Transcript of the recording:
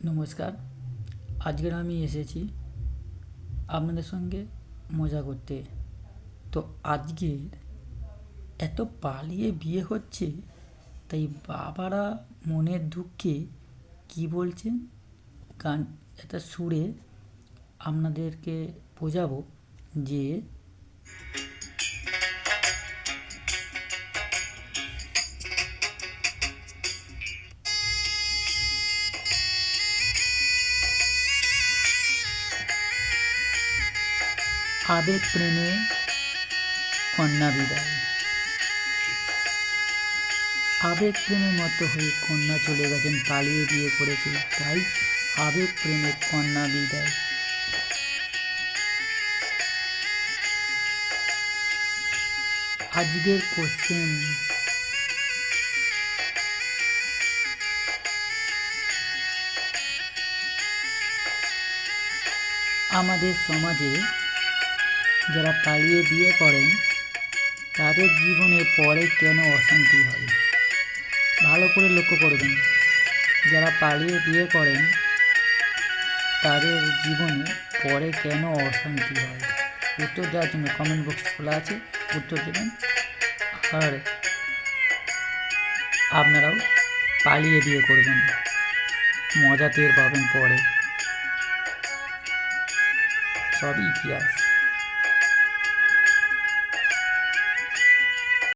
নমস্কার। আজকের আমি এসেছি আপনাদের সঙ্গে মজা করতে। তো আজকের এত পালিয়ে বিয়ে হচ্ছে, তাই বাবারা মনের দুঃখে কি বলছেন গান একটা সুরে আপনাদেরকে বোঝাবো যে আবেগ প্রেমে কন্যা বিদায়। আবেগ প্রেমের মতো হয়ে কন্যা চলে গেছেন, পালিয়ে বিয়ে করেছে, তাই আবেগ প্রেমে কন্যা বিদায়। আজকের কোশ্চেন, আমাদের সমাজে যারা পালিয়ে বিয়ে করেন তাদের জীবনে পরে কেন অশান্তি হয়? ভালো করে লক্ষ্য করবেন, যারা পালিয়ে বিয়ে করেন তাদের জীবনে পরে কেন অশান্তি হয়। উত্তর দেওয়ার জন্য কমেন্ট বক্স খোলা আছে, উত্তর দেবেন। আর আপনারাও পালিয়ে বিয়ে করবেন, মজা টের পাবেন পরে। সবই ইতিহাস।